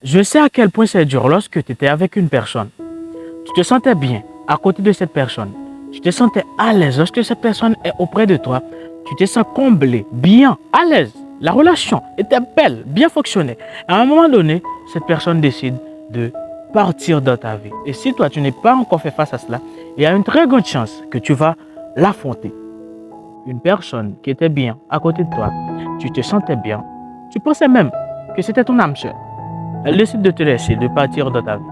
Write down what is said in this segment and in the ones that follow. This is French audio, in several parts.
Je sais à quel point c'est dur lorsque tu étais avec une personne. Tu te sentais bien à côté de cette personne. Tu te sentais à l'aise lorsque cette personne est auprès de toi. Tu te sens comblé, bien, à l'aise. La relation était belle, bien fonctionnait. À un moment donné, cette personne décide de partir dans ta vie. Et si toi, tu n'es pas encore fait face à cela, il y a une très grande chance que tu vas l'affronter. Une personne qui était bien à côté de toi, tu te sentais bien, tu pensais même que c'était ton âme sœur. Elle décide de te laisser, de partir dans ta vie.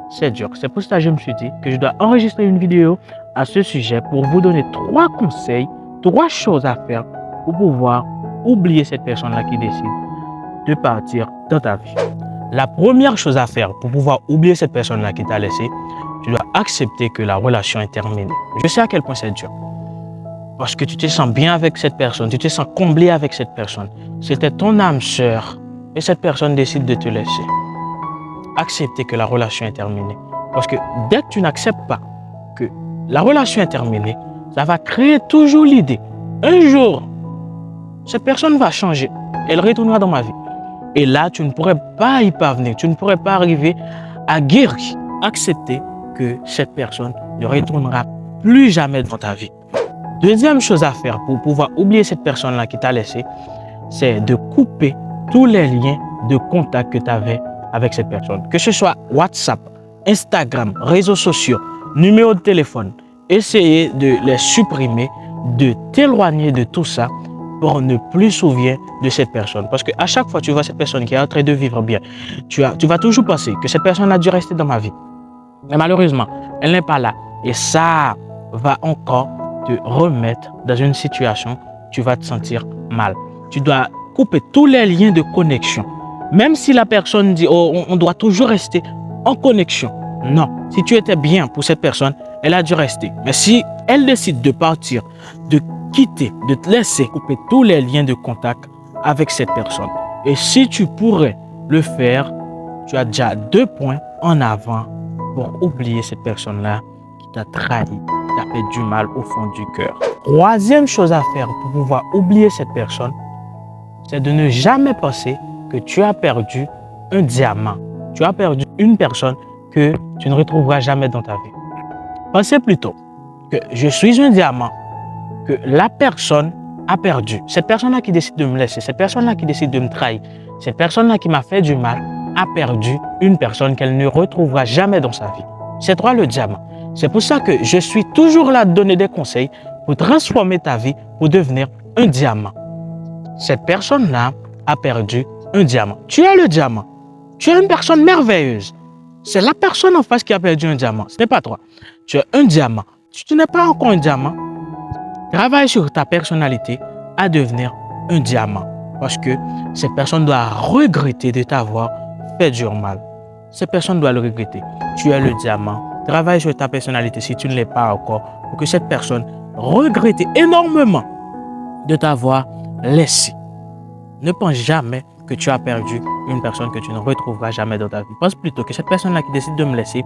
C'est dur. C'est pour ça que je me suis dit que je dois enregistrer une vidéo à ce sujet pour vous donner 3 conseils, 3 choses à faire pour pouvoir oublier cette personne-là qui décide de partir dans ta vie. La première chose à faire pour pouvoir oublier cette personne-là qui t'a laissé, tu dois accepter que la relation est terminée. Je sais à quel point c'est dur. Parce que tu te sens bien avec cette personne, tu te sens comblé avec cette personne. C'était ton âme sœur et cette personne décide de te laisser. Accepter que la relation est terminée. Parce que dès que tu n'acceptes pas que la relation est terminée, ça va créer toujours l'idée. Un jour, cette personne va changer. Elle retournera dans ma vie. Et là, tu ne pourrais pas y parvenir. Tu ne pourrais pas arriver à guérir. Accepter que cette personne ne retournera plus jamais dans ta vie. Deuxième chose à faire pour pouvoir oublier cette personne-là qui t'a laissé, c'est de couper tous les liens de contact que tu avais avec cette personne. Que ce soit WhatsApp, Instagram, réseaux sociaux, numéro de téléphone. Essayez de les supprimer, de t'éloigner de tout ça pour ne plus se souvenir de cette personne. Parce qu'à chaque fois que tu vois cette personne qui est en train de vivre bien, tu vas toujours penser que cette personne a dû rester dans ma vie. Mais malheureusement, elle n'est pas là. Et ça va encore te remettre dans une situation où tu vas te sentir mal. Tu dois couper tous les liens de connexion. Même si la personne dit, oh, on doit toujours rester en connexion. Non, si tu étais bien pour cette personne, elle a dû rester. Mais si elle décide de partir, de quitter, de te laisser, couper tous les liens de contact avec cette personne. Et si tu pourrais le faire, tu as déjà 2 points en avant pour oublier cette personne-là qui t'a trahi, qui t'a fait du mal au fond du cœur. Troisième chose à faire pour pouvoir oublier cette personne, c'est de ne jamais penser que tu as perdu un diamant. Tu as perdu une personne que tu ne retrouveras jamais dans ta vie. Pensez plutôt que je suis un diamant que la personne a perdu. Cette personne-là qui décide de me laisser, cette personne-là qui décide de me trahir, cette personne-là qui m'a fait du mal a perdu une personne qu'elle ne retrouvera jamais dans sa vie. C'est toi le diamant. C'est pour ça que je suis toujours là de donner des conseils pour transformer ta vie, pour devenir un diamant. Cette personne-là a perdu un diamant. Tu es le diamant. Tu es une personne merveilleuse. C'est la personne en face qui a perdu un diamant. Ce n'est pas toi. Tu es un diamant. Si tu n'es pas encore un diamant, travaille sur ta personnalité à devenir un diamant. Parce que cette personne doit regretter de t'avoir fait du mal. Cette personne doit le regretter. Tu es le diamant. Travaille sur ta personnalité si tu ne l'es pas encore pour que cette personne regrette énormément de t'avoir laissé. Ne pense jamais que tu as perdu une personne que tu ne retrouveras jamais dans ta vie. Pense plutôt que cette personne-là qui décide de me laisser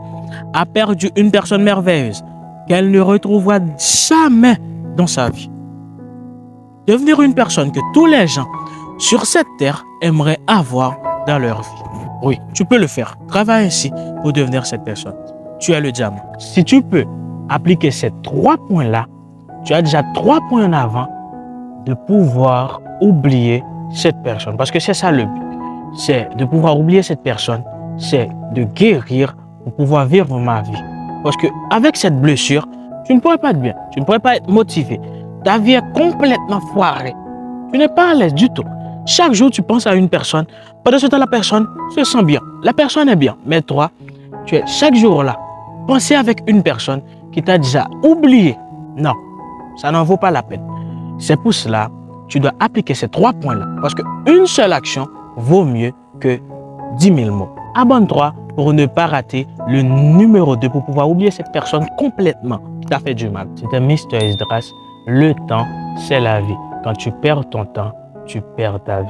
a perdu une personne merveilleuse qu'elle ne retrouvera jamais dans sa vie. Devenir une personne que tous les gens sur cette terre aimeraient avoir dans leur vie. Oui, tu peux le faire. Travaille ainsi pour devenir cette personne. Tu es le diamant. Si tu peux appliquer ces 3 points-là, tu as déjà 3 points en avant de pouvoir oublier cette personne. Parce que c'est ça le but. C'est de pouvoir oublier cette personne. C'est de guérir pour pouvoir vivre ma vie. Parce qu'avec cette blessure, tu ne pourrais pas être bien. Tu ne pourrais pas être motivé. Ta vie est complètement foirée. Tu n'es pas à l'aise du tout. Chaque jour, tu penses à une personne. Pendant ce temps, la personne se sent bien. La personne est bien. Mais toi, tu es chaque jour là. Penser avec une personne qui t'a déjà oublié. Non, ça n'en vaut pas la peine. C'est pour cela tu dois appliquer ces 3 points-là. Parce qu'une seule action vaut mieux que 10 000 mots. Abonne-toi pour ne pas rater le numéro 2 pour pouvoir oublier cette personne complètement qui t'a fait du mal. C'était Mr. Esdras. Le temps, c'est la vie. Quand tu perds ton temps, tu perds ta vie.